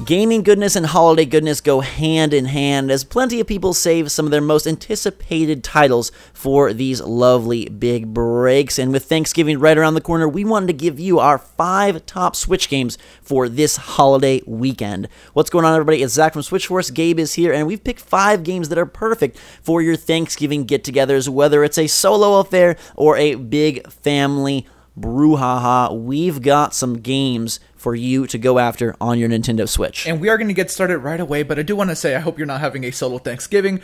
Gaming goodness and holiday goodness go hand in hand as plenty of people save some of their most anticipated titles for these lovely big breaks. And with Thanksgiving right around the corner, we wanted to give you our 5 top Switch games for this holiday weekend. What's going on, everybody? It's Zach from SwitchForce. Gabe is here, and we've picked 5 games that are perfect for your Thanksgiving get-togethers, whether it's a solo affair or a big family brouhaha. We've got some games for you to go after on your Nintendo Switch. And we are going to get started right away, but I do want to say I hope you're not having a solo Thanksgiving.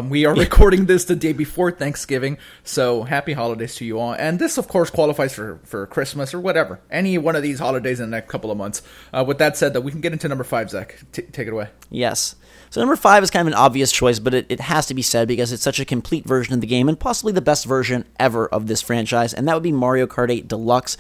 We are recording this the day before Thanksgiving, so happy holidays to you all. And this, of course, qualifies for Christmas or whatever. Any one of these holidays in the next couple of months. With that said, though, we can get into number 5, Zach. Take it away. Yes. So number 5 is kind of an obvious choice, but it has to be said because it's such a complete version of the game and possibly the best version ever of this franchise, and that would be Mario Kart 8 Deluxe.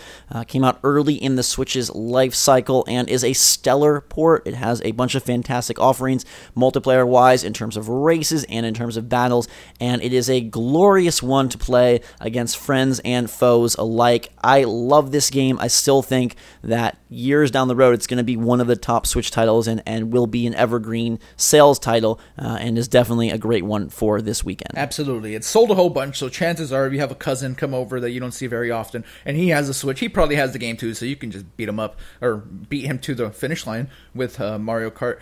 Came out early in the Switch's life cycle and is a stellar port. It has a bunch of fantastic offerings, multiplayer-wise, in terms of races and in terms of battles, and it is a glorious one to play against friends and foes alike. I love this game. I still think that years down the road, it's going to be one of the top Switch titles and will be an evergreen sales title, and is definitely a great one for this weekend. Absolutely. It's sold a whole bunch, so chances are if you have a cousin come over that you don't see very often, and he has a Switch, he probably has the game too, so you can just beat him up, or beat him to the finish line with Mario Kart.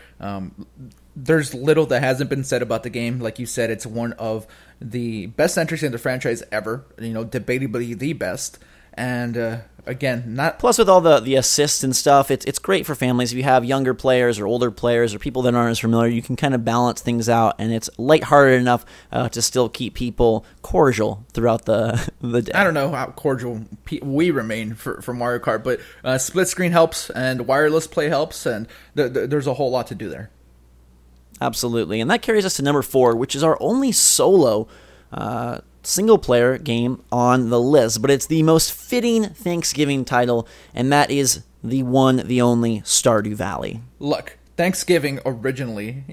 There's little that hasn't been said about the game. Like you said, it's one of the best entries in the franchise ever, debatably the best. And again, not plus with all the assists and stuff, it's great for families. If you have younger players or older players or people that aren't as familiar, you can kind of balance things out, and it's lighthearted enough to still keep people cordial throughout the day. I don't know how cordial we remain for Mario Kart, but split screen helps, and wireless play helps, and there's a whole lot to do there. Absolutely, and that carries us to number 4, which is our only solo single-player game on the list, but it's the most fitting Thanksgiving title, and that is the one, the only Stardew Valley. Look, Thanksgiving originally,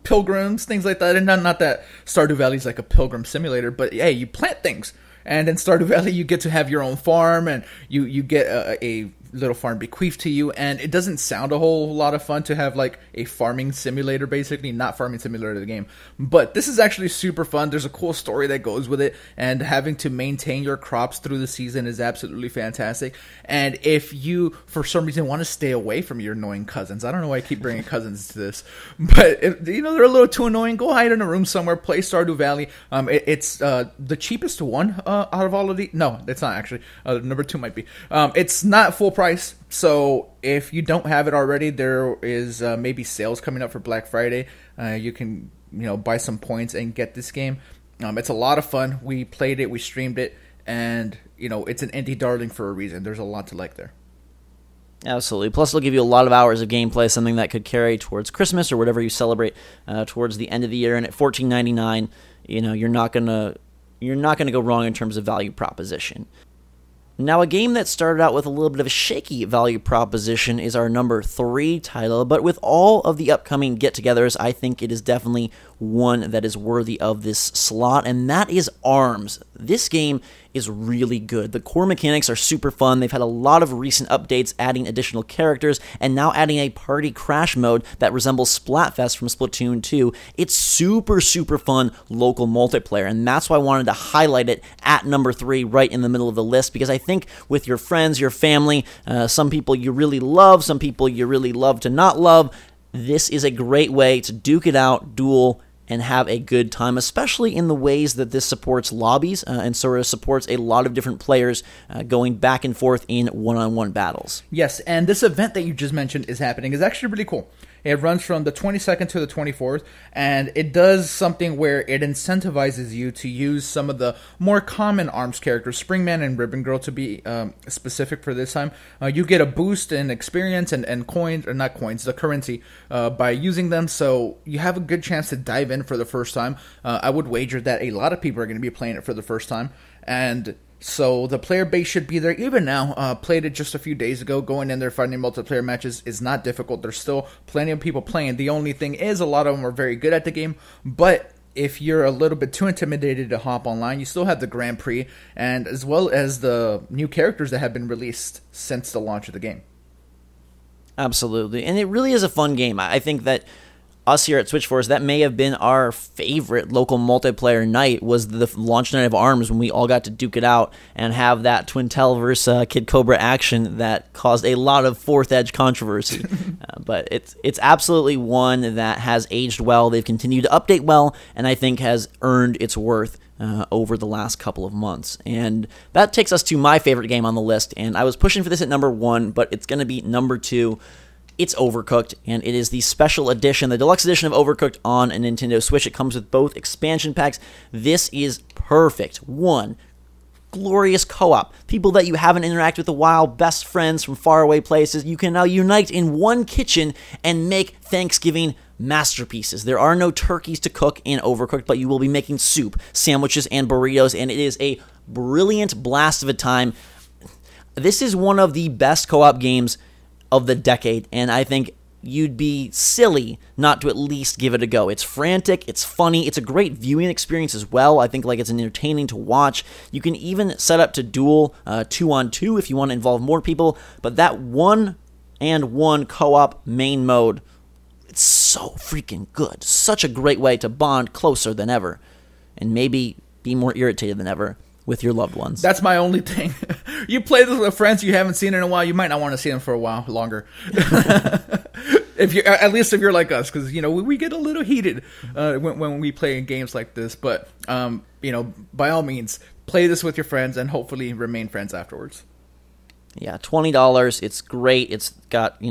pilgrims, things like that, and not that Stardew Valley is like a pilgrim simulator, but hey, you plant things, and in Stardew Valley you get to have your own farm, and you get a little farm bequeathed to you, and it doesn't sound a whole lot of fun to have like a farming simulator, basically, not farming simulator of the game, but this is actually super fun. There's a cool story that goes with it, and having to maintain your crops through the season is absolutely fantastic. And if you for some reason want to stay away from your annoying cousins, I don't know why I keep bringing cousins to this, but if they're a little too annoying, go hide in a room somewhere, play Stardew Valley. It's the cheapest one out of all of the, no, it's not actually, number 2 might be. It's not full price, so if you don't have it already, there is maybe sales coming up for Black Friday. You can buy some points and get this game. It's a lot of fun. We played it, we streamed it, and it's an indie darling for a reason. There's a lot to like there. Absolutely. Plus, it'll give you a lot of hours of gameplay, something that could carry towards Christmas or whatever you celebrate towards the end of the year. And at $14.99, you're not gonna go wrong in terms of value proposition. Now, a game that started out with a little bit of a shaky value proposition is our number 3 title, but with all of the upcoming get-togethers, I think it is definitely one that is worthy of this slot, and that is ARMS. This game is really good. The core mechanics are super fun. They've had a lot of recent updates adding additional characters and now adding a party crash mode that resembles Splatfest from Splatoon 2. It's super, super fun local multiplayer, and that's why I wanted to highlight it at number 3 right in the middle of the list, because I think with your friends, your family, some people you really love, some people you really love to not love, this is a great way to duke it out, duel, and have a good time, especially in the ways that this supports lobbies and sort of supports a lot of different players going back and forth in one-on-one battles. Yes, and this event that you just mentioned is happening is actually really cool. It runs from the 22nd to the 24th, and it does something where it incentivizes you to use some of the more common ARMS characters, Springman and Ribbon Girl to be specific for this time. You get a boost in experience and coins, or not coins, the currency, by using them, so you have a good chance to dive in for the first time. I would wager that a lot of people are going to be playing it for the first time, and so the player base should be there even now. Played it just a few days ago. Going in there finding multiplayer matches is not difficult. There's still plenty of people playing. The only thing is a lot of them are very good at the game. But if you're a little bit too intimidated to hop online, you still have the Grand Prix, and as well as the new characters that have been released since the launch of the game. Absolutely. And it really is a fun game. I think that us here at SwitchForce, that may have been our favorite local multiplayer night, was the launch night of ARMS, when we all got to duke it out and have that Twintel versus Kid Cobra action that caused a lot of Fourth Edge controversy. But it's absolutely one that has aged well. They've continued to update well, and I think has earned its worth over the last couple of months. And that takes us to my favorite game on the list, and I was pushing for this at number 1, but it's going to be number 2. It's Overcooked, and it is the special edition, the deluxe edition of Overcooked on a Nintendo Switch. It comes with both expansion packs. This is perfect. One, glorious co-op. People that you haven't interacted with in a while, best friends from faraway places. You can now unite in one kitchen and make Thanksgiving masterpieces. There are no turkeys to cook in Overcooked, but you will be making soup, sandwiches, and burritos, and it is a brilliant blast of a time. This is one of the best co-op games of the decade, and I think you'd be silly not to at least give it a go. It's frantic, it's funny, it's a great viewing experience as well. I think it's entertaining to watch. You can even set up to duel 2-on-2 if you want to involve more people, but that 1-and-1 co-op main mode, it's so freaking good. Such a great way to bond closer than ever, and maybe be more irritated than ever with your loved ones. That's my only thing. You play this with friends you haven't seen in a while, you might not want to see them for a while longer. If you, at least if you're like us, because we get a little heated when we play in games like this. But by all means, play this with your friends and hopefully remain friends afterwards. Yeah, $20. It's great. It's got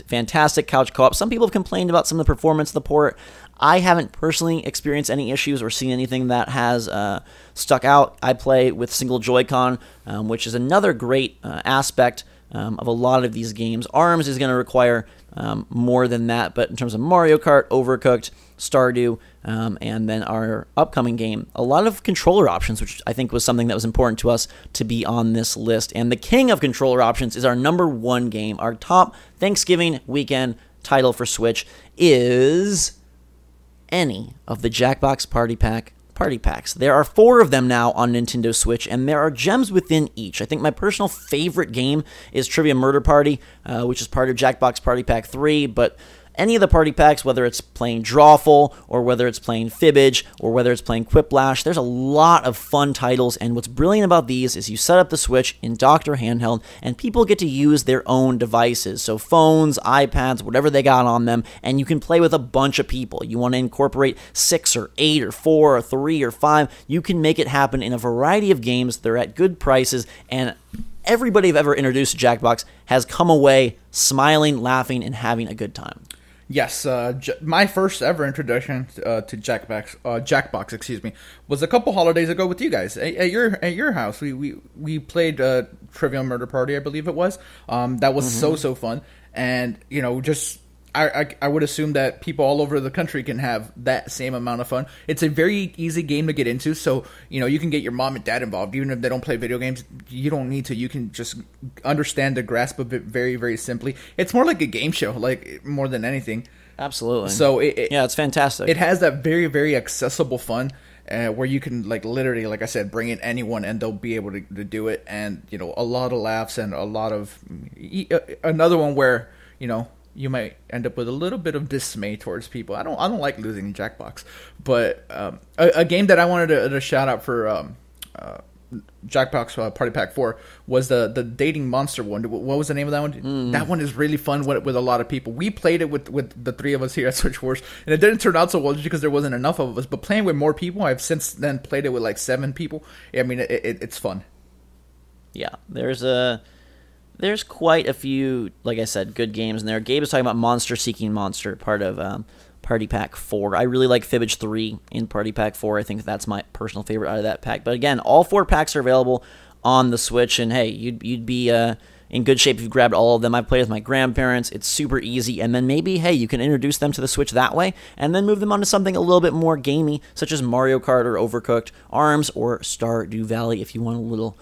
fantastic couch co-op. Some people have complained about some of the performance of the port. I haven't personally experienced any issues or seen anything that has stuck out. I play with single Joy-Con, which is another great aspect of a lot of these games. ARMS is going to require more than that, but in terms of Mario Kart, Overcooked, Stardew, and then our upcoming game, a lot of controller options, which I think was something that was important to us to be on this list. And the king of controller options is our number 1 game. Our top Thanksgiving weekend title for Switch is any of the Jackbox Party Packs. There are 4 of them now on Nintendo Switch, and there are gems within each. I think my personal favorite game is Trivia Murder Party, which is part of Jackbox Party Pack 3, but any of the party packs, whether it's playing Drawful, or whether it's playing Fibbage, or whether it's playing Quiplash, there's a lot of fun titles, and what's brilliant about these is you set up the Switch in docked or handheld, and people get to use their own devices, so phones, iPads, whatever they got on them, and you can play with a bunch of people. You want to incorporate 6 or 8 or 4 or 3 or 5, you can make it happen in a variety of games. They're at good prices, and everybody I've ever introduced to Jackbox has come away smiling, laughing, and having a good time. Yes, my first ever introduction to Jackbox, was a couple holidays ago with you guys at your house. We played Trivial Murder Party, I believe it was. That was so fun, and just I would assume that people all over the country can have that same amount of fun. It's a very easy game to get into, so you can get your mom and dad involved, even if they don't play video games. You don't need to. You can just understand the grasp of it very, very simply. It's more like a game show, more than anything. Absolutely. So it's fantastic. It has that very, very accessible fun. Where you can literally, like I said, bring in anyone and they'll be able to do it, and a lot of laughs and a lot of another one where you might end up with a little bit of dismay towards people. I don't like losing in Jackbox, but a game that I wanted to shout out for Jackbox Party Pack 4 was the Dating Monster one. What was the name of that one? That one is really fun with a lot of people. We played it with the 3 of us here at SwitchForce, and it didn't turn out so well just because there wasn't enough of us. But playing with more people, I've since then played it with 7 people. I mean, it's fun. Yeah, there's quite a few, like I said, good games in there. Gabe is talking about Monster Seeking Monster, part of Party Pack 4. I really like Fibbage 3 in Party Pack 4. I think that's my personal favorite out of that pack. But again, all 4 packs are available on the Switch, and hey, you'd be in good shape if you grabbed all of them. I've played with my grandparents. It's super easy, and then maybe, hey, you can introduce them to the Switch that way, and then move them onto something a little bit more gamey, such as Mario Kart or Overcooked, ARMS, or Stardew Valley if you want a little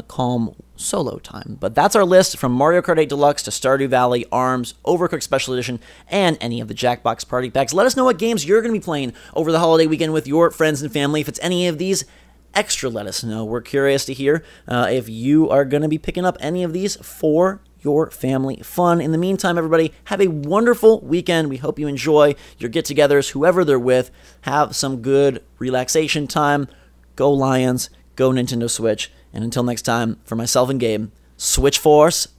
calm solo time. But that's our list, from Mario Kart 8 Deluxe to Stardew Valley, ARMS, Overcooked Special Edition, and any of the Jackbox Party Packs. Let us know what games you're going to be playing over the holiday weekend with your friends and family. If it's any of these, let us know. We're curious to hear if you are going to be picking up any of these for your family fun. In the meantime, everybody, have a wonderful weekend. We hope you enjoy your get-togethers, whoever they're with. Have some good relaxation time. Go Lions, go Nintendo Switch. And until next time, for myself and Gabe, SwitchForce